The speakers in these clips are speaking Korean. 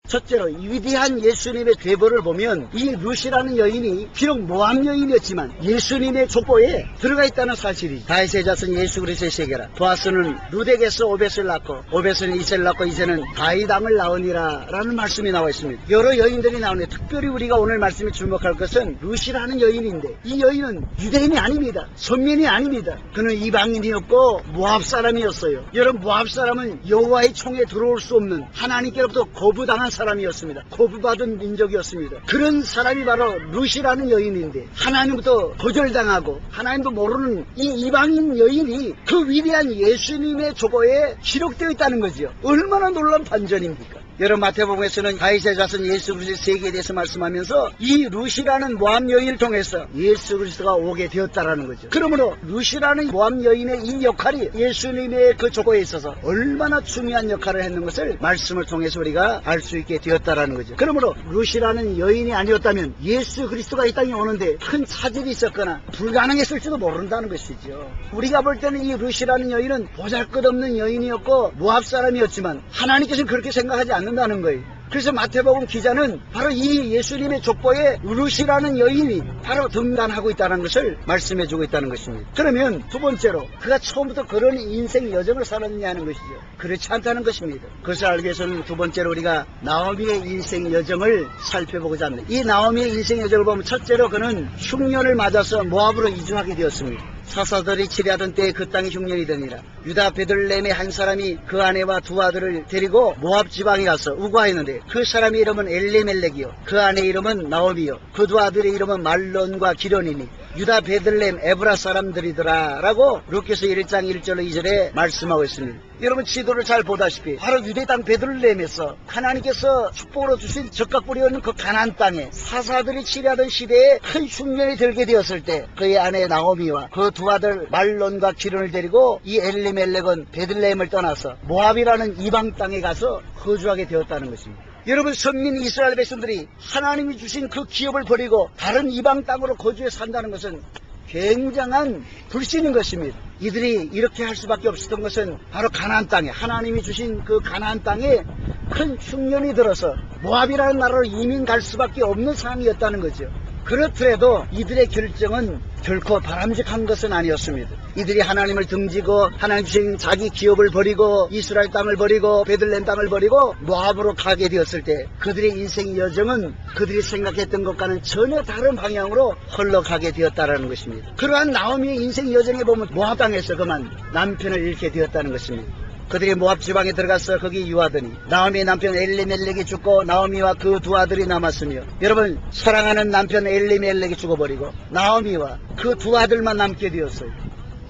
첫째로 이 위대한 예수님의 계보를 보면 이 룻이라는 여인이 비록 모함 여인이었지만 예수님의 족보에 들어가 있다는 사실이죠. 다윗의 자손 예수 그리스도의 세계라. 보아스는 룻에게서 오벳을 낳고 오벳은 이새를 낳고 이새는 다윗 왕을 낳으니라 라는 말씀이 나와 있습니다. 여러 여인들이 나오는데 특별히 우리가 오늘 말씀에 주목할 것은 룻이라는 여인인데 이 여인은 유대인이 아닙니다. 선민이 아닙니다. 그는 이방인이었고 모압 사람이었어요. 여러분, 모압 사람은 여호와의 총에 들어올 수 없는, 하나님께로부터 거부당한 사람이었습니다. 거부받은 민족이었습니다. 그런 사람이 바로 룻이라는 여인인데 하나님부터 거절당하고 하나님도 모르는 이 이방인 여인이 그 위대한 예수님의 족보에 기록되어 있다는 거죠. 얼마나 놀라운 반전입니까? 여러분, 마태복음에서는 다윗의 자손 예수 그리스도의 세계에 대해서 말씀하면서 이 룻이라는 모함 여인을 통해서 예수 그리스도가 오게 되었다라는 거죠. 그러므로 룻이라는 모함 여인의 이 역할이 예수님의 그 족보에 있어서 얼마나 중요한 역할을 했는 것을 말씀을 통해서 우리가 알 수 있게 되었다라는 거죠. 그러므로 룻이라는 여인이 아니었다면 예수 그리스도가 이 땅에 오는데 큰 차질이 있었거나 불가능했을지도 모른다는 것이죠. 우리가 볼 때는 이 룻이라는 여인은 보잘것없는 여인이었고 모압 사람이었지만 하나님께서는 그렇게 생각하지 않는다는 거예요. 그래서 마태복음 기자는 바로 이 예수님의 족보에 룻이라는 여인이 바로 등단하고 있다는 것을 말씀해주고 있다는 것입니다. 그러면 두 번째로 그가 처음부터 그런 인생 여정을 살았느냐는 것이죠. 그렇지 않다는 것입니다. 그것을 알기 위해서는 두 번째로 우리가 나오미의 인생 여정을 살펴보고자 합니다. 이 나오미의 인생 여정을 보면 첫째로 그는 흉년을 맞아서 모압으로 이주하게 되었습니다. 사사들이 치리하던 때에 그 땅이 흉년이 되니라. 유다 베들레헴의 한 사람이 그 아내와 두 아들을 데리고 모압 지방에 가서 우거하였는데 그 사람의 이름은 엘리멜렉이요 그 아내의 이름은 나오미요 그 두 아들의 이름은 말론과 기련이니 유다 베들레헴 에브라 사람들이더라 라고 룻기서 1장 1절로 2절에 말씀하고 있습니다. 여러분, 지도를 잘 보다시피 바로 유대 땅 베들레헴에서 하나님께서 축복으로 주신 적각 뿌리 있는 그 가나안 땅에 사사들이 치리하던 시대에 큰 흉년이 들게 되었을 때 그의 아내 나오미와 그 두 아들 말론과 기련을 데리고 이 엘리멜렉은 베들레헴을 떠나서 모압이라는 이방 땅에 가서 거주하게 되었다는 것입니다. 여러분, 선민 이스라엘 백성들이 하나님이 주신 그 기업을 버리고 다른 이방 땅으로 거주해 산다는 것은 굉장한 불신인 것입니다. 이들이 이렇게 할 수밖에 없었던 것은 바로 가나안 땅에, 하나님이 주신 그 가나안 땅에 큰 흉년이 들어서 모압이라는 나라로 이민 갈 수밖에 없는 상황이었다는 거죠. 그렇더라도 이들의 결정은 결코 바람직한 것은 아니었습니다. 이들이 하나님을 등지고 하나님 주신 자기 기업을 버리고 이스라엘 땅을 버리고 베들레헴 땅을 버리고 모압으로 가게 되었을 때 그들의 인생 여정은 그들이 생각했던 것과는 전혀 다른 방향으로 흘러가게 되었다는 것입니다. 그러한 나오미의 인생 여정에 보면 모압 땅에서 그만 남편을 잃게 되었다는 것입니다. 그들이 모압 지방에 들어가서 거기 유하더니 나오미의 남편 엘리멜렉이 죽고 나오미와 그 두 아들이 남았으며, 여러분, 사랑하는 남편 엘리멜렉이 죽어버리고 나오미와 그 두 아들만 남게 되었어요.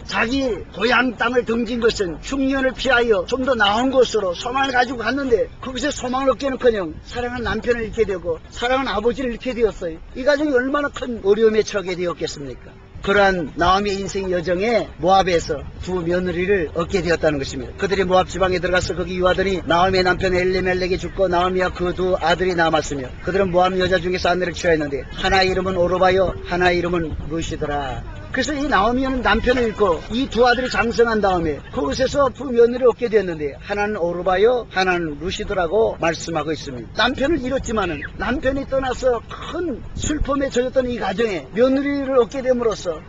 자기 고향 땅을 등진 것은 흉년을 피하여 좀 더 나은 곳으로 소망을 가지고 갔는데 거기서 소망을 얻기는커녕 사랑하는 남편을 잃게 되고 사랑하는 아버지를 잃게 되었어요. 이 가정이 얼마나 큰 어려움에 처하게 되었겠습니까? 그러한 나오미의 인생 여정에 모압에서 두 며느리를 얻게 되었다는 것입니다. 그들이 모압 지방에 들어가서 거기 유하더니 나오미의 남편 엘리멜렉이 죽고 나오미와 그 두 아들이 남았으며 그들은 모압 여자 중에서 아내를 취하였는데 하나의 이름은 오르바요 하나의 이름은 룻이더라. 그래서 이 나오미는 남편을 잃고 이 두 아들이 장성한 다음에 그곳에서 두 며느리를 얻게 되었는데 하나는 오르바요 하나는 룻이더라고 말씀하고 있습니다. 남편을 잃었지만은 남편이 떠나서 큰 슬픔에 젖었던 이 가정에 며느리를 얻게 됨으로써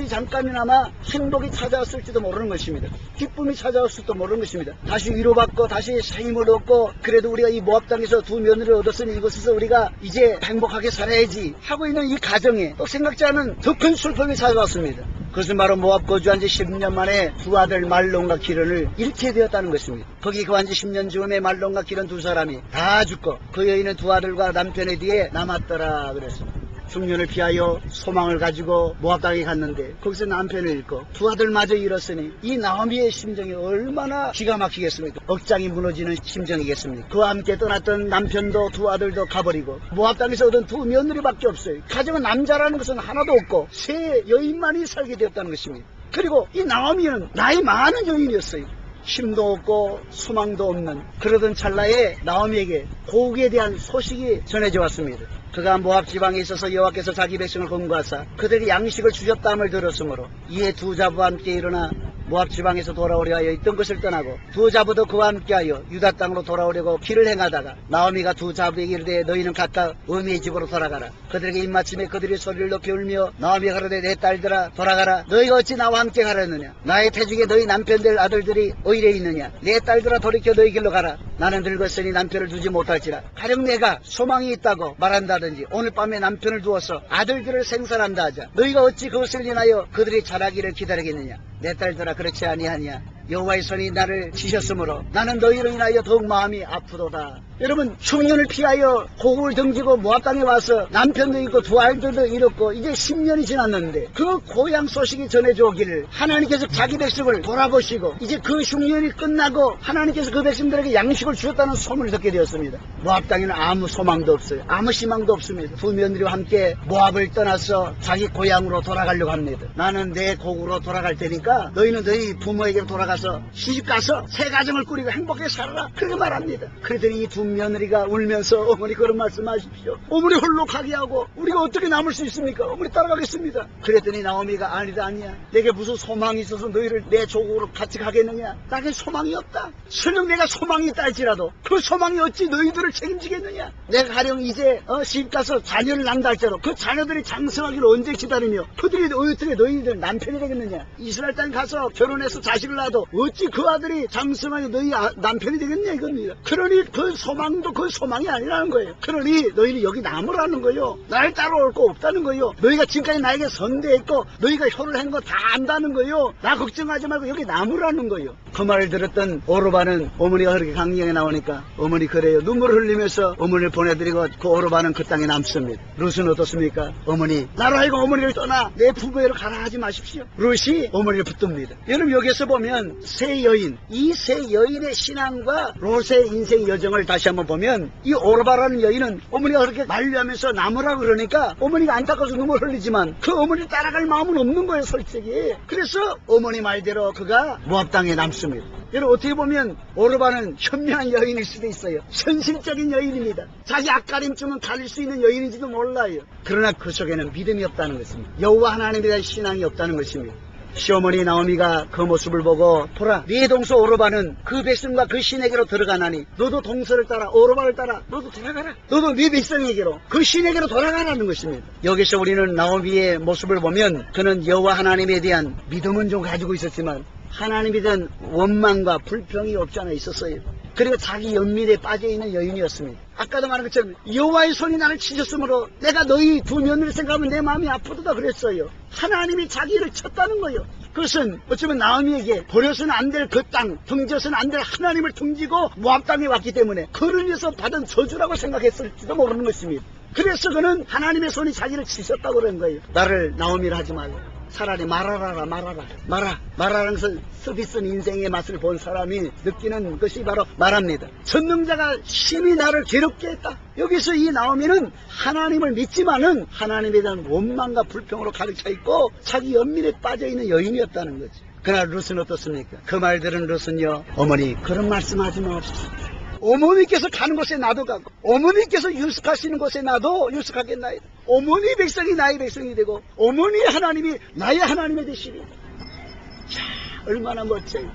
잠깐이나마 행복이 찾아왔을지도 모르는 것입니다. 기쁨이 찾아왔을지도 모르는 것입니다. 다시 위로받고 다시 새 힘을 얻고 그래도 우리가 이 모압 땅에서 두 며느리를 얻었으니 이곳에서 우리가 이제 행복하게 살아야지 하고 있는 이 가정에 또 생각지 않은 더 큰 슬픔이 찾아왔습니다. 그것은 바로 모압 거주한 지 10년 만에 두 아들 말론과 기련을 잃게 되었다는 것입니다. 거기 거한 지 10년 즈음에 말론과 기련 두 사람이 다 죽고 그 여인은 두 아들과 남편의 뒤에 남았더라 그랬습니다. 흉년을 피하여 소망을 가지고 모압 땅에 갔는데 거기서 남편을 잃고 두 아들마저 잃었으니 이 나오미의 심정이 얼마나 기가 막히겠습니까? 억장이 무너지는 심정이겠습니까? 그와 함께 떠났던 남편도 두 아들도 가버리고 모압 땅에서 얻은 두 며느리밖에 없어요. 가정은 남자라는 것은 하나도 없고 세 여인만이 살게 되었다는 것입니다. 그리고 이 나오미는 나이 많은 여인이었어요. 힘도 없고 소망도 없는 그러던 찰나에 나오미에게 고국에 대한 소식이 전해져 왔습니다. 그가 모압 지방에 있어서 여호와께서 자기 백성을 권고하사 그들이 양식을 주셨다함을 들었으므로 이에 두 자부와 함께 일어나 모압 지방에서 돌아오려 하여 있던 것을 떠나고 두 자부도 그와 함께하여 유다 땅으로 돌아오려고 길을 행하다가 나오미가 두 자부에게 이르되 너희는 각각 어미의 집으로 돌아가라. 그들에게 입맞춤에 그들이 소리를 높이 울며 나오미가 가로되 내 딸들아 돌아가라. 너희가 어찌 나와 함께 가려느냐. 나의 태중에 너희 남편들 아들들이 어디에 있느냐. 내 딸들아 돌이켜 너희 길로 가라. 나는 늙었으니 남편을 두지 못할지라. 가령 내가 소망이 있다고 말한다든지 오늘 밤에 남편을 두어서 아들들을 생산한다 하자. 너희가 어찌 그것을 인하여 그들이 자라기를 기다리겠느냐. 내 딸들아 그렇지 아니하냐. 여호와의 손이 나를 치셨으므로 나는 너희로 인하여 더욱 마음이 아프도다. 여러분 흉년을 피하여 고국을 등지고 모압 땅에 와서 남편도 있고 두 아이들도 잃었고 이제 10년이 지났는데 그 고향 소식이 전해져 오기를 하나님께서 자기 백성을 돌아보시고 이제 그 흉년이 끝나고 하나님께서 그 백성들에게 양식을 주셨다는 소문을 듣게 되었습니다. 모압 땅에는 아무 소망도 없어요. 아무 희망도 없습니다. 두 며느리와 함께 모압을 떠나서 자기 고향으로 돌아가려고 합니다. 나는 내 고국으로 돌아갈 테니까 너희는 너희 부모에게 돌아가서 시집가서 새 가정을 꾸리고 행복하게 살아라. 그렇게 말합니다. 그랬더니 이 두 며느리가 울면서 어머니 그런 말씀하십시오. 어머니 홀로 가게 하고 우리가 어떻게 남을 수 있습니까? 어머니 따라가겠습니다. 그랬더니 나오미가 아니다 아니야. 내게 무슨 소망이 있어서 너희를 내 조국으로 같이 가겠느냐. 나에게 소망이 없다. 설령 내가 소망이 있다 할지라도 그 소망이 어찌 너희들을 책임지겠느냐. 내가 가령 이제 시집가서 자녀를 낳는다 할지라도 그 자녀들이 장성하기를 언제 기다리며 그들이 어떻게 너희들 남편이 되겠느냐. 이스라엘 땅에 가서 결혼해서 자식을 낳아도 어찌 그 아들이 장성하게 너희 남편이 되겠냐 이겁니다. 그러니 그 소망도 그 소망이 아니라는 거예요. 그러니 너희는 여기 남으라는 거예요. 날 따라올 거 없다는 거예요. 너희가 지금까지 나에게 선대했고 너희가 혀를 한 거 다 안다는 거예요. 나 걱정하지 말고 여기 남으라는 거예요. 그 말을 들었던 오르바는 어머니가 그렇게 강령에 나오니까 어머니 그래요. 눈물을 흘리면서 어머니를 보내드리고 그 오르바는 그 땅에 남습니다. 룻은 어떻습니까? 어머니 나로 하여금 어머니를 떠나 내 부모에로 가라 하지 마십시오. 룻이 어머니를 붙듭니다. 여러분 여기서 보면 세 여인, 이 세 여인의 신앙과 롯의 인생 여정을 다시 한번 보면 이 오르바라는 여인은 어머니가 그렇게 만류하면서 남으라 그러니까 어머니가 안타까워서 눈물 흘리지만 그 어머니를 따라갈 마음은 없는 거예요 솔직히. 그래서 어머니 말대로 그가 모압 땅에 남습니다. 여러분 어떻게 보면 오르바는 현명한 여인일 수도 있어요. 현실적인 여인입니다. 자기 앞가림쯤은 가릴 수 있는 여인인지도 몰라요. 그러나 그 속에는 믿음이 없다는 것입니다. 여호와 하나님에 대한 신앙이 없다는 것입니다. 시어머니 나오미가 그 모습을 보고 보라 네 동서 오르바는 그 백성과 그 신에게로 들어가나니 너도 동서를 따라 오르바를 따라 너도 돌아가라. 너도 네 백성에게로 그 신에게로 돌아가라는 것입니다. 여기서 우리는 나오미의 모습을 보면 그는 여호와 하나님에 대한 믿음은 좀 가지고 있었지만 하나님에 대한 원망과 불평이 없지 않아 있었어요. 그리고 자기 연민에 빠져있는 여인이었습니다. 아까도 말한 것처럼 여호와의 손이 나를 치셨으므로 내가 너희 두 며느리를 생각하면 내 마음이 아프다 그랬어요. 하나님이 자기를 쳤다는 거예요. 그것은 어쩌면 나오미에게 버려서는 안 될 그 땅, 등져서는 안 될 하나님을 등지고 모압 땅에 왔기 때문에 그를 위해서 받은 저주라고 생각했을지도 모르는 것입니다. 그래서 그는 하나님의 손이 자기를 치셨다고 그런 거예요. 나를 나오미를 하지 말고 차라리 말하라는 것은 서비스 인생의 맛을 본 사람이 느끼는 것이 바로 말합니다. 전능자가 심히 나를 괴롭게 했다. 여기서 이 나오미는 하나님을 믿지만은 하나님에 대한 원망과 불평으로 가득 있고 자기 연민에 빠져있는 여인이었다는 거지. 그러나 룻은 어떻습니까? 그 말 들은 룻은요, 어머니 그런 말씀하지 마옵소서. 어머니께서 가는 곳에 나도 가고 어머니께서 유숙하시는 곳에 나도 유숙하겠나이다. 어머니 백성이 나의 백성이 되고 어머니 하나님이 나의 하나님이 되시리. 자, 얼마나 멋져요.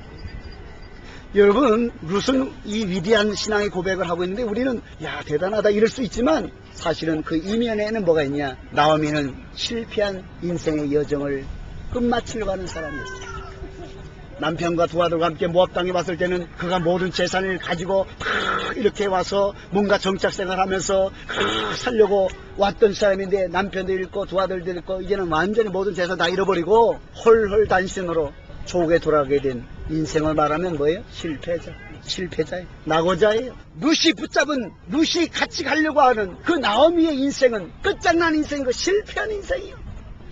여러분 룻은 이 위대한 신앙의 고백을 하고 있는데 우리는 야 대단하다 이럴 수 있지만 사실은 그 이면에는 뭐가 있냐. 나오미는 실패한 인생의 여정을 끝마치려고 하는 사람이었어요. 남편과 두 아들과 함께 모압 땅에 왔을 때는 그가 모든 재산을 가지고 이렇게 와서 뭔가 정착생활하면서 살려고 왔던 사람인데 남편도 잃고 두 아들도 잃고 이제는 완전히 모든 재산 다 잃어버리고 헐헐 단신으로 조국에 돌아가게 된 인생을 말하면 뭐예요? 실패자예요. 낙오자예요. 룻이 붙잡은 룻이 같이 가려고 하는 그 나오미의 인생은 끝장난 인생이고 실패한 인생이에요.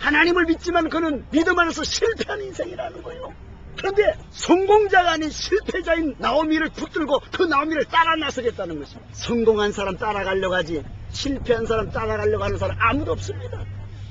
하나님을 믿지만 그는 믿음 안에서 실패한 인생이라는 거예요. 그런데 성공자가 아닌 실패자인 나오미를 붙들고 그 나오미를 따라 나서겠다는 것입니다. 성공한 사람 따라가려고 하지 실패한 사람 따라가려고 하는 사람 아무도 없습니다.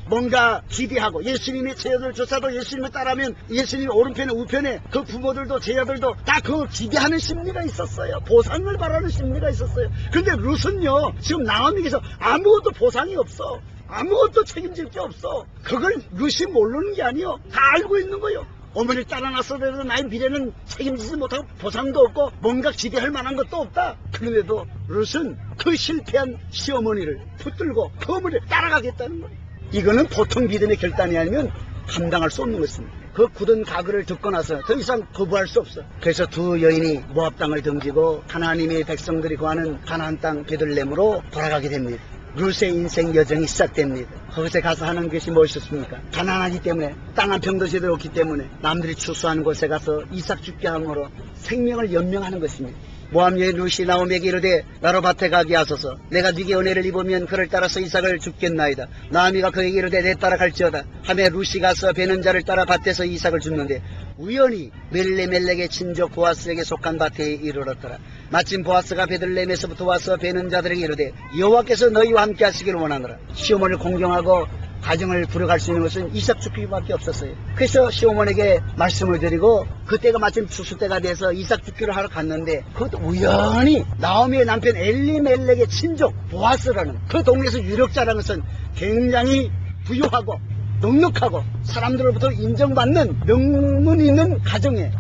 뭔가 기대하고 예수님의 제자들 조사도 예수님을 따라하면 예수님의 오른편에 우편에 그 부모들도 제자들도 다 그 기대하는 심리가 있었어요. 보상을 바라는 심리가 있었어요. 그런데 룻은요 지금 나오미에게서 아무것도 보상이 없어. 아무것도 책임질 게 없어. 그걸 룻이 모르는 게 아니요 다 알고 있는 거예요. 어머니를 따라 나서더라도 나의 미래는 책임지지 못하고 보상도 없고 뭔가 기대할 만한 것도 없다. 그런데도 룻은 그 실패한 시어머니를 붙들고 그 어머니를 따라가겠다는 거예요. 이거는 보통 믿음의 결단이 아니면 감당할 수 없는 것입니다. 그 굳은 가글을 듣고 나서 더 이상 거부할 수 없어. 그래서 두 여인이 모압 땅을 등지고 하나님의 백성들이 구하는 가나안 땅 베들레헴으로 돌아가게 됩니다. 룻의 인생 여정이 시작됩니다. 거기서 가서 하는 것이 무엇이었습니까? 가난하기 때문에 땅 한 평도 제대로 없기 때문에 남들이 추수하는 곳에 가서 이삭 죽게 함으로 생명을 연명하는 것입니다. 모압 여인 룻이 나오미에게 이르되 나로 밭에 가게 하소서. 내가 네게 은혜를 입으면 그를 따라서 이삭을 줍겠나이다. 나오미가 그에게 이르되 내 따라 갈지어다 하며 룻이 가서 베는 자를 따라 밭에서 이삭을 줍는데 우연히 멜레멜렉의 친족 보아스에게 속한 밭에 이르렀더라. 마침 보아스가 베들레헴에서부터 와서 베는 자들에게 이르되 여호와께서 너희와 함께 하시기를 원하노라. 시어머니를 공경하고 가정을 부려갈 수 있는 것은 이삭 죽기밖에 없었어요. 그래서 시어머니에게 말씀을 드리고 그때가 마침 추수 때가 돼서 이삭 죽기를 하러 갔는데 그것도 우연히 나오미의 남편 엘리멜렉의 친족 보아스라는 그 동네에서 유력자라는 것은 굉장히 부유하고 넉넉하고 사람들로부터 인정받는 명문이 있는 가정에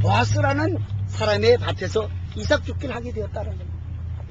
보아스라는 사람의 밭에서 이삭 죽기를 하게 되었다는 겁니다.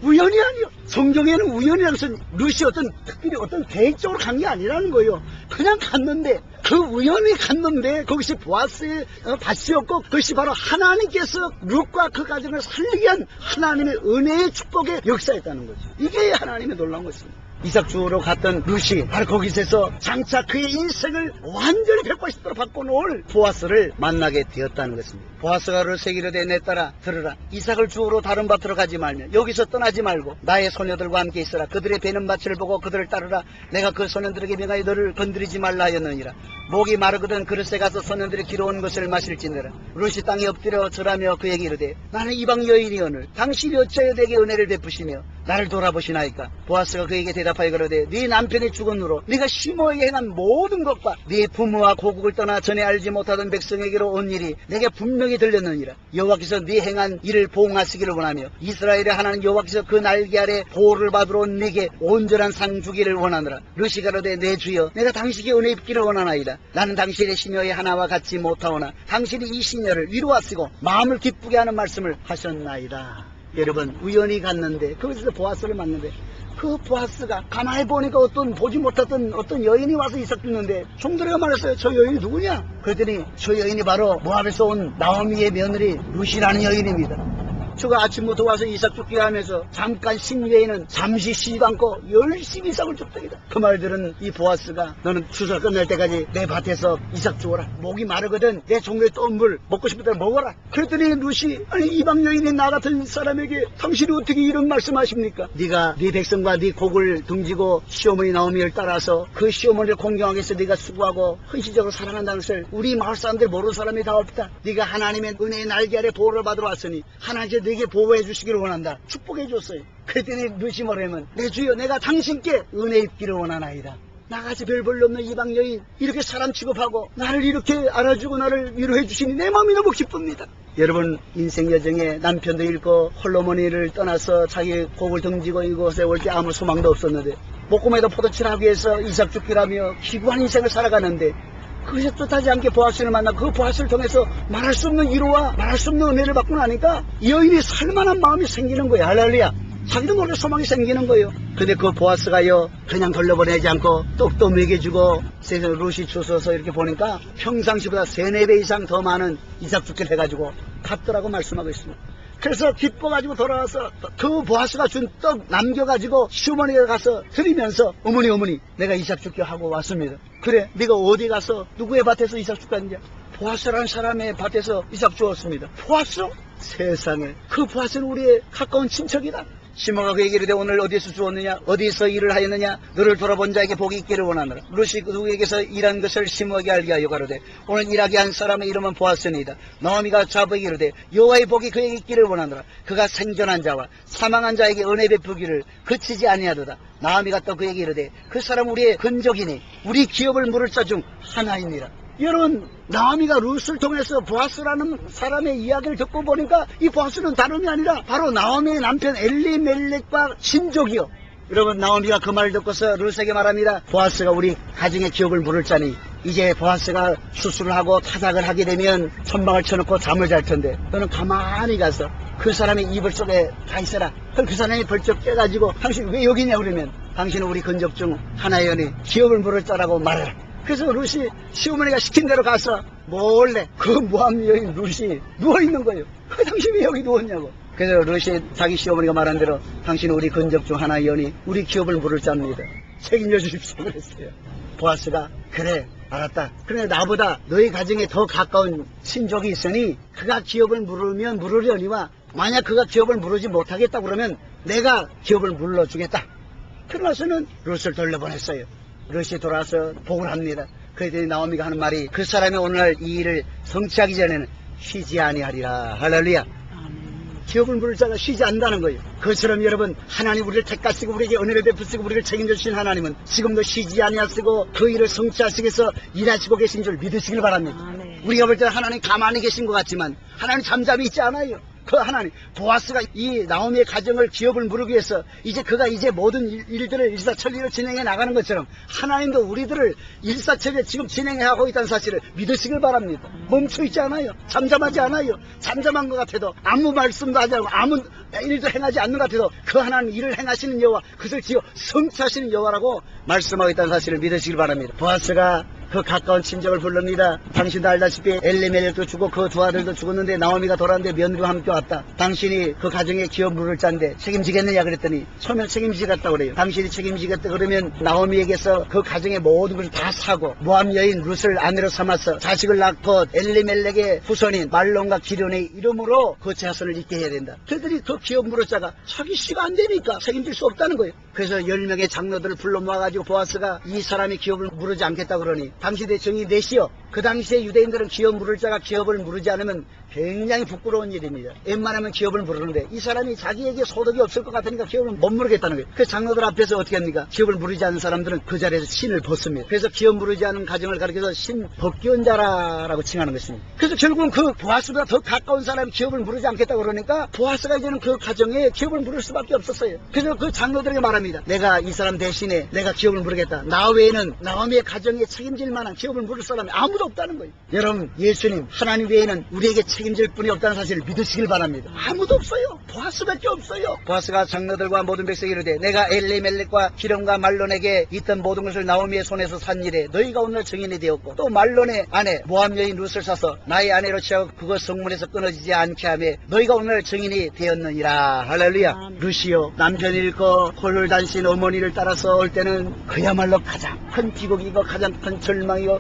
우연이 아니요. 성경에는 우연이라는 것은 룻이 특별히 계획적으로 간 게 아니라는 거예요. 그냥 갔는데 그 우연히 갔는데 그것이 보아스의 밭이었고 그것이 바로 하나님께서 룻과 그 가정을 살리게 한 하나님의 은혜의 축복의 역사였다는 거죠. 이게 하나님의 놀라운 것입니다. 이삭 주우러 갔던 룻이 바로 거기서 장차 그의 인생을 완전히 180도로 바꿔놓을 보아스를 만나게 되었다는 것입니다. 보아스가 룻에게 이르되 내 딸아 들으라. 이삭을 주우러 다른 밭으로 가지 말며 여기서 떠나지 말고 나의 소녀들과 함께 있으라. 그들의 베는 밭을 보고 그들을 따르라. 내가 그 소년들에게 명하여 너를 건드리지 말라 하였느니라. 목이 마르거든 그릇에 가서 소년들이 기러온 것을 마실지니라. 룻이 땅에 엎드려 절하며 그에게 이르되 나는 이방 여인이오늘 당신이 어찌하여 내게 은혜를 베푸시며 나를 돌아보시나이까. 보아스가 그에게 대답하여 그러되 네 남편이 죽은 후로 네가 시므에게 행한 모든 것과 네 부모와 고국을 떠나 전에 알지 못하던 백성에게로 온 일이 내게 분명히 들렸느니라. 여호와께서 네 행한 일을 보응하시기를 원하며 이스라엘의 하나님 여호와께서 그 날개 아래 보호를 받으러 온 네게 온전한 상 주기를 원하노라. 룻이 가로되 내 주여 내가 당신께 은혜 입기를 원하나이다. 나는 당신의 시녀의 하나와 같지 못하오나 당신이 이 시녀를 위로하시고 마음을 기쁘게 하는 말씀을 하셨나이다. 여러분 우연히 갔는데 거기서 보아스를 만났는데 그 보아스가 가만히 보니까 보지 못했던 어떤 여인이 와서 이삭 죽는데 종들이가 말했어요. 저 여인이 누구냐? 그랬더니 저 여인이 바로 모압에서 온 나오미의 며느리 룻이라는 여인입니다. 저가 아침부터 와서 이삭 죽게 하면서 잠깐 쉰 외에는 잠시 쉬지도 않고 열심히 이삭을 죽더이다. 그 말 들은 이 보아스가 너는 추수가 끝날 때까지 내 밭에서 이삭 죽어라. 목이 마르거든 내 종류에 또 물 먹고 싶을 때 먹어라. 그랬더니 룻이 아니 이방 여인인 나 같은 사람에게 당신이 어떻게 이런 말씀하십니까? 네가 네 백성과 네 곡을 등지고 시어머니 나오미를 따라서 그 시어머니를 공경하기 위해서 네가 수고하고 헌신적으로 살아간다는 것을 우리 마을 사람들 모르는 사람이 다 없다. 네가 하나님의 은혜의 날개 아래 보호를 받으러 왔으니 하나님께서 네게 보호해 주시기를 원한다. 축복해 줬어요. 그랬더니 룻이 뭐라면 내 주여 내가 당신께 은혜 입기를 원하나이다. 나같이 별 볼일 없는 이방 여인 이렇게 사람 취급하고 나를 이렇게 알아주고 나를 위로해 주시니 내 마음이 너무 기쁩니다. 여러분 인생 여정에 남편도 잃고 홀로머니를 떠나서 자기 곡을 등지고 이곳에 올 때 아무 소망도 없었는데 목금에도 포도치를 하기 위해서 이삭 죽기라며 기구한 인생을 살아가는데 그것이 뜻하지 않게 보아스를 만나 그 보아스를 통해서 말할 수 없는 위로와 말할 수 없는 은혜를 받고 나니까 이 여인이 살만한 마음이 생기는 거예요. 할렐루야. 자기도 모르게 소망이 생기는 거예요. 근데 그 보아스가요 그냥 돌려보내지 않고 떡도 먹여주고 세상 룻이 주워서 이렇게 보니까 평상시보다 3-4배 이상 더 많은 이삭 죽기를 해가지고 갔더라고 말씀하고 있습니다. 그래서 기뻐가지고 돌아와서 그 보아스가 준 떡 남겨가지고 시어머니가 가서 드리면서 어머니 내가 이삭 죽게 하고 왔습니다. 그래 네가 어디 가서 누구의 밭에서 이삭 죽게 했냐? 보아스라는 사람의 밭에서 이삭 주었습니다. 보아스? 세상에 그 보아스는 우리의 가까운 친척이다. 시므가 그에게 이르되 오늘 어디서 주었느냐 어디서 일을 하였느냐 너를 돌아본 자에게 복이 있기를 원하노라. 룻이 누구에게서 일한 것을 시므에게 알게 하여 가로되 오늘 일하게 한 사람의 이름은 보아스니이다. 나오미가 자부에게 이르되 여호와의 복이 그에게 있기를 원하노라. 그가 생존한 자와 사망한 자에게 은혜 베푸기를 그치지 아니하도다. 나오미가 또 그에게 이르되 그 사람 우리의 근족이니 우리 기업을 물을 자 중 하나이니라. 여러분 나오미가 룻을 통해서 보아스라는 사람의 이야기를 듣고 보니까 이 보아스는 다름이 아니라 바로 나오미의 남편 엘리멜렉과 친족이요. 여러분 나오미가 그 말을 듣고서 룻에게 말합니다. 보아스가 우리 가정의 기업을 물을 자니 이제 보아스가 수술을 하고 타작을 하게 되면 천막을 쳐놓고 잠을 잘 텐데 너는 가만히 가서 그 사람의 이불 속에 가 있어라. 그럼 그 사람이 벌쩍 깨가지고 당신 왜 여기 있냐 그러면 당신은 우리 근적 중 하나의 연이 기업을 물을 자라고 말해라. 그래서 루시 시어머니가 시킨 대로 가서 몰래 그 모함 여인 루시 누워있는 거예요. 그 당신이 왜 여기 누웠냐고. 그래서 루시 자기 시어머니가 말한 대로 당신은 우리 근적 중 하나의 연이 우리 기업을 물을 자입니다. 책임져 주십시오 그랬어요. 보아스가 그래 알았다. 그런데 나보다 너희 가정에 더 가까운 친족이 있으니 그가 기업을 물으면 물으려니와 만약 그가 기업을 물으지 못하겠다 그러면 내가 기업을 물러주겠다. 그러나서는 룻을 돌려보냈어요. 룻이 돌아와서 복을 합니다. 그랬더니 나오미가 하는 말이 그 사람이 오늘날 이 일을 성취하기 전에는 쉬지 아니하리라. 할렐루야. 기업을 물을 자가 쉬지 않는다는 거예요. 그것처럼 여러분 하나님 우리를 택하시고 우리에게 은혜를 베푸시고 우리를 책임져 주신 하나님은 지금도 쉬지 아니하시고 그 일을 성취하시기 위해서 일하시고 계신 줄 믿으시길 바랍니다. 우리가 볼 때는 하나님 가만히 계신 것 같지만 하나님 잠잠히 있지 않아요. 그 하나님 보아스가 이 나오미의 가정을 기업을 물기 위해서 이제 그가 이제 모든 일들을 일사천리로 진행해 나가는 것처럼 하나님도 우리들을 일사천리로 지금 진행해 하고 있다는 사실을 믿으시길 바랍니다. 멈춰 있지 않아요. 잠잠하지 않아요. 잠잠한 것 같아도 아무 말씀도 하지 않고 아무 일도 행하지 않는 것 같아도 그 하나님 일을 행하시는 여호와 그것을 지어 성취하시는 여호와라고 말씀하고 있다는 사실을 믿으시길 바랍니다. 보아스가 그 가까운 친척을 불릅니다. 당신도 알다시피 엘리멜렉도 죽고 그 두 아들도 죽었는데 나오미가 돌아왔는데 며느리와 함께 왔다. 당신이 그 가정에 기업 물을 자인데 책임지겠느냐 그랬더니 처음에 책임지겠다고 그래요. 당신이 책임지겠다 그러면 나오미에게서 그 가정의 모든 것을 다 사고 모함 여인 룻을 아내로 삼아서 자식을 낳고 엘리멜렉의 후손인 말론과 기련의 이름으로 그 자손을 잇게 해야 된다. 그들이 그 기업 물을 자가 자기 씨가 안 되니까 책임질 수 없다는 거예요. 그래서 10명의 장로들을 불러 모아가지고 보아스가 이 사람이 기업을 물으지 않겠다 그러니 당신의 정이 내시오. 그 당시에 유대인들은 기업 물을 자가 기업을 물으지 않으면 굉장히 부끄러운 일입니다. 웬만하면 기업을 물으는데 이 사람이 자기에게 소득이 없을 것 같으니까 기업을 못 물으겠다는 거예요. 그 장로들 앞에서 어떻게 합니까? 기업을 물으지 않는 사람들은 그 자리에서 신을 벗습니다. 그래서 기업 물으지 않은 가정을 가리켜서 신 벗기원자라고 칭하는 것입니다. 그래서 결국은 그 보아스보다 더 가까운 사람이 기업을 물으지 않겠다 그러니까 보아스가 이제는 그 가정에 기업을 물을 수밖에 없었어요. 그래서 그 장로들에게 말합니다. 내가 이 사람 대신에 내가 기업을 물으겠다. 나 외에는 나오미의 가정에 책임질 만한 기업을 물을 사람이 아무도 없다는 거예요. 여러분 예수님 하나님 외에는 우리에게 책임질 분이 없다는 사실을 믿으시길 바랍니다. 아무도 없어요. 보아스밖에 없어요. 보아스가 장로들과 모든 백성이 이르되 내가 엘리멜렉과 기름과 말론에게 있던 모든 것을 나오미의 손에서 산 일에 너희가 오늘 증인이 되었고 또 말론의 아내 모함 여인 룻을 사서 나의 아내로 취하고 그것 성문에서 끊어지지 않게 하며 너희가 오늘 증인이 되었느니라. 할렐루야. 룻이요 남편 잃고 홀을 단신 어머니를 따라서 올 때는 그야말로 가장 큰 비극이고 가장 큰 절망이고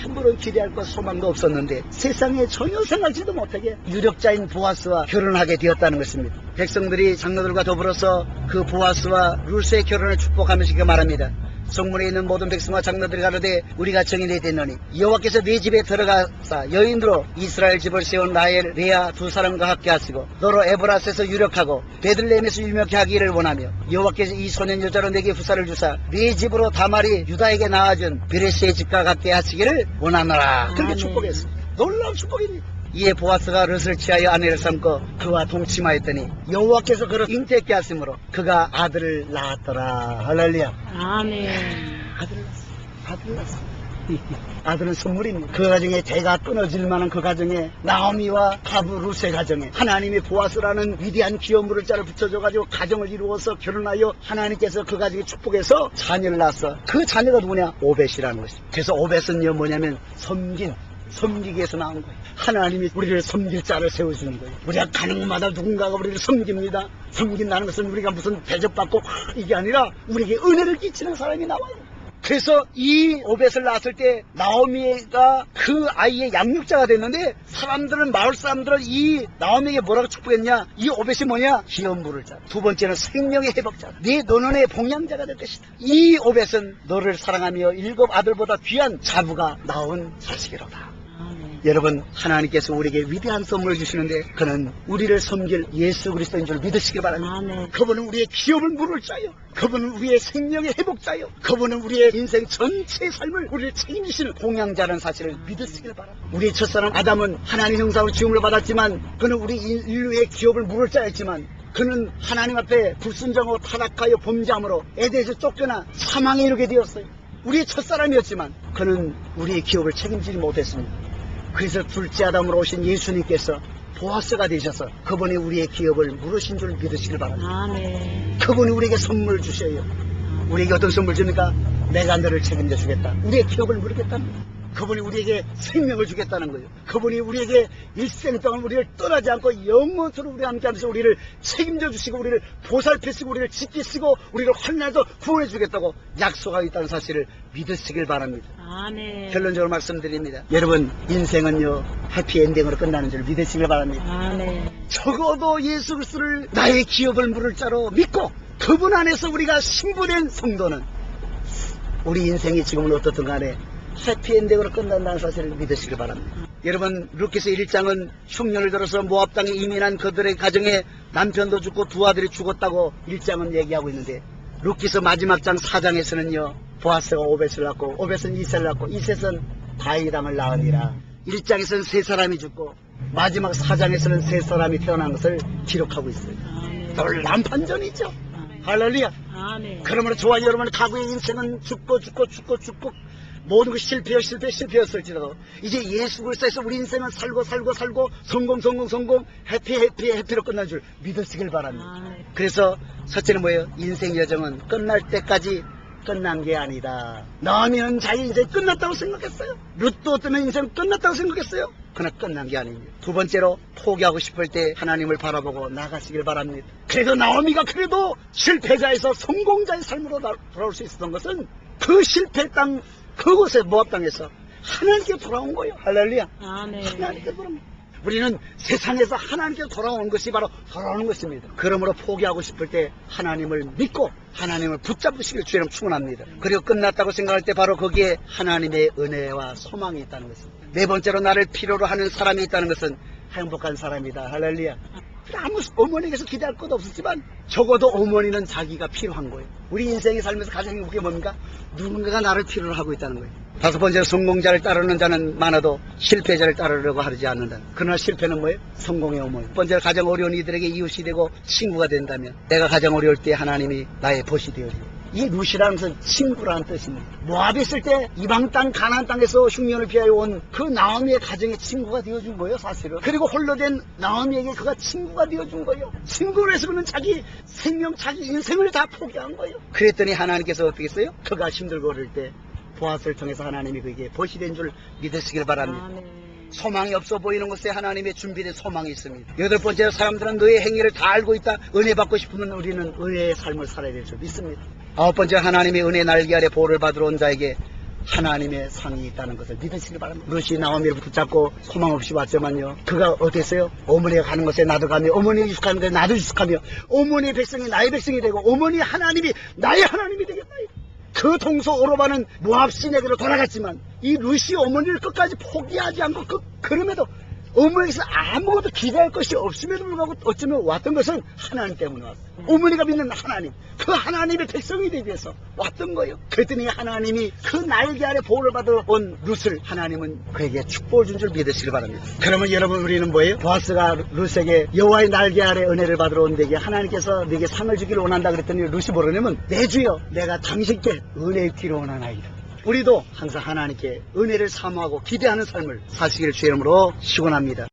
아무런 기대할 것 소망도 없었는데 세상에 전혀 생각지도 못하게 유력자인 보아스와 결혼하게 되었다는 것입니다. 백성들이 장로들과 더불어서 그 보아스와 룻의 결혼을 축복하면서 이렇게 말합니다. 성문에 있는 모든 백성과 장로들이 가로되 우리가 정인이 됐노니 여호와께서 네 집에 들어가사 여인으로 이스라엘 집을 세운 라헬 레아 두 사람과 함께 하시고 너로 에브라스에서 유력하고 베들레헴에서 유명케 하기를 원하며 여호와께서 이 소년 여자로 내게 후사를 주사 네 집으로 다말이 유다에게 낳아준 베레스의 집과 같게 하시기를 원하노라. 그렇게 축복했습니다. 놀라운 축복입니다. 이에 보아스가 룻을 취하여 아내를 삼고 그와 동침하였더니 여호와께서 그를 잉태케 하심으로 그가 아들을 낳았더라. 할렐루야. 아멘. 아들 낳았어. 아들은 선물입니다. 그 가정에 대가 끊어질 만한 그 가정에 나오미와 가부 룻의 가정에 하나님의 보아스라는 위대한 기업 물을 자를 붙여줘가지고 가정을 이루어서 결혼하여 하나님께서 그 가정에 축복해서 자녀를 낳았어. 그 자녀가 누구냐? 오벳이라는 것입니다. 그래서 오벳은요 뭐냐면 섬기기 위해서 나온 거예요. 하나님이 우리를 섬길 자를 세워주는 거예요. 우리가 가는 곳마다 누군가가 우리를 섬깁니다. 섬긴다는 것은 우리가 무슨 대접받고 이게 아니라 우리에게 은혜를 끼치는 사람이 나와요. 그래서 이 오벳을 낳았을 때 나오미가 그 아이의 양육자가 됐는데 사람들은 마을 사람들은 이 나오미에게 뭐라고 축복했냐? 이 오벳이 뭐냐? 기업 물을 자. 두 번째는 생명의 회복자. 네 노년의 봉양자가 될 것이다. 이 오벳은 너를 사랑하며 7 아들보다 귀한 자부가 나온 자식이로다. 여러분 하나님께서 우리에게 위대한 선물을 주시는데 그는 우리를 섬길 예수 그리스도인 줄 믿으시기 바랍니다. 아멘. 그분은 우리의 기업을 물을 자요. 그분은 우리의 생명의 회복자요. 그분은 우리의 인생 전체의 삶을 우리를 책임지시는 공양자라는 사실을 믿으시길 바랍니다. 우리의 첫사람 아담은 하나님 형상으로 지음을 받았지만 그는 우리 인류의 기업을 물을 자였지만 그는 하나님 앞에 불순종하고 타락하여 범죄함으로 에덴에서 쫓겨나 사망에 이르게 되었어요. 우리의 첫사람이었지만 그는 우리의 기업을 책임지지 못했습니다. 그래서 둘째 아담으로 오신 예수님께서 보아스가 되셔서 그분이 우리의 기업을 물으신 줄 믿으시길 바랍니다. 아멘. 그분이 우리에게 선물을 주셔요. 우리에게 어떤 선물 줍니까? 내가 너를 책임져 주겠다. 우리의 기업을 물으겠다는 거예요. 그분이 우리에게 생명을 주겠다는 거예요. 그분이 우리에게 일생 동안 우리를 떠나지 않고 영원토록 우리와 함께하면서 우리를 책임져 주시고 우리를 보살피시고 우리를 지키시고 우리를 환난에서 구원해 주겠다고 약속하고 있다는 사실을 믿으시길 바랍니다. 아멘. 결론적으로 말씀드립니다. 여러분, 인생은요 해피엔딩으로 끝나는 줄 믿으시길 바랍니다. 아멘. 적어도 예수 그리스도를 나의 기업을 물을 자로 믿고 그분 안에서 우리가 신부된 성도는 우리 인생이 지금은 어떻든 간에 해피엔딩으로 끝난다는 사실을 믿으시길 바랍니다. 여러분, 루키스 1장은 흉년을 들어서 모압 땅에 이민한 그들의 가정에 남편도 죽고 두 아들이 죽었다고 1장은 얘기하고 있는데, 루키스 마지막 장 4장에서는요 보아스가 오벳을 낳고 오벳은 이셋을 낳고 이셋은 다윗왕을 낳으니라. 1장에서는 세 사람이 죽고 마지막 4장에서는 세 사람이 태어난 것을 기록하고 있어요. 아멘. 놀라운 반전이죠. 할렐루야. 아멘. 그러므로 저와 여러분의 각오의 인생은 죽고 모든 것이 실패였을지라도 이제 예수 그리스도에서 우리 인생은 살고 성공 해피로 끝난 줄 믿으시길 바랍니다. 아멘. 그래서 첫째는 뭐예요? 인생 여정은 끝날 때까지 끝난 게 아니다. 나아미는 자기 인생이 끝났다고 생각했어요. 룻도 어쩌면 인생 끝났다고 생각했어요. 그러나 끝난 게 아닙니다. 두 번째로, 포기하고 싶을 때 하나님을 바라보고 나가시길 바랍니다. 그래도 나오미가 그래도 실패자에서 성공자의 삶으로 돌아올 수 있었던 것은 그 실패 땅 그곳에 모압 땅에서 하나님께 돌아온 거예요. 할렐루야. 아멘. 하나님께 돌아온. 우리는 세상에서 하나님께 돌아오는 것이 바로 돌아오는 것입니다. 그러므로 포기하고 싶을 때 하나님을 믿고 하나님을 붙잡으시길 주님 충원합니다. 그리고 끝났다고 생각할 때 바로 거기에 하나님의 은혜와 소망이 있다는 것입니다. 네 번째로, 나를 필요로 하는 사람이 있다는 것은 행복한 사람이다. 할렐루야. 아무 어머니에게서 기대할 것도 없었지만 적어도 어머니는 자기가 필요한 거예요. 우리 인생에 살면서 가장 행복한 게 뭡니까? 누군가가 나를 필요로 하고 있다는 거예요. 다섯 번째로, 성공자를 따르는 자는 많아도 실패자를 따르려고 하지 않는다. 그러나 실패는 뭐예요? 성공의 어머니. 첫 번째로, 가장 어려운 이들에게 이웃이 되고 친구가 된다면 내가 가장 어려울 때 하나님이 나의 벗이 되어줘요. 이 룻이라는 것은 친구라는 뜻입니다. 모압에 있을 때 이방 땅 가나안 땅에서 흉년을 피하여 온 그 나오미의 가정의 친구가 되어준 거예요, 사실은. 그리고 홀로 된 나오미에게 그가 친구가 되어준 거예요. 친구로 해서 그는 자기 생명, 자기 인생을 다 포기한 거예요. 그랬더니 하나님께서 어떻게 했어요? 그가 힘들고 어릴 때 보아스를 통해서 하나님이 그에게 벗이 된 줄 믿으시길 바랍니다. 아멘. 소망이 없어 보이는 곳에 하나님의 준비된 소망이 있습니다. 여덟 번째로, 사람들은 너의 행위를 다 알고 있다. 은혜 받고 싶으면 우리는 은혜의 삶을 살아야 될 줄 믿습니다. 아홉 번째, 하나님의 은혜 날개 아래 보호를 받으러 온 자에게 하나님의 상이 있다는 것을 믿으시길 바랍니다. 룻이 나오미를 붙잡고 소망 없이 왔지만요, 그가 어땠어요? 어머니가 가는 것에 나도 가며, 어머니가 유숙하는 것에 나도 유숙하며, 어머니의 백성이 나의 백성이 되고 어머니 하나님이 나의 하나님이 되겠다. 그 동서 오로바는 모압 신에게로 돌아갔지만 이 룻이 어머니를 끝까지 포기하지 않고 그럼에도 어머니에게서 아무것도 기대할 것이 없음에도 불구하고 어쩌면 왔던 것은 하나님 때문에 왔어요. 어머니가 믿는 하나님, 그 하나님의 백성이 되기 위해서 왔던 거예요. 그랬더니 하나님이 그 날개 아래 보호를 받아 온 룻을 하나님은 그에게 축복을 준 줄 믿으시길 바랍니다. 그러면 여러분, 우리는 뭐예요? 보아스가 룻에게 여호와의 날개 아래 은혜를 받으러 온 데게 하나님께서 네게 상을 주기를 원한다 그랬더니 룻이 뭐라냐면, 내 주여, 내가 당신께 은혜 입기를 원하나이다. 우리도 항상 하나님께 은혜를 사모하고 기대하는 삶을 사시기를 주의 이름으로 축원합니다.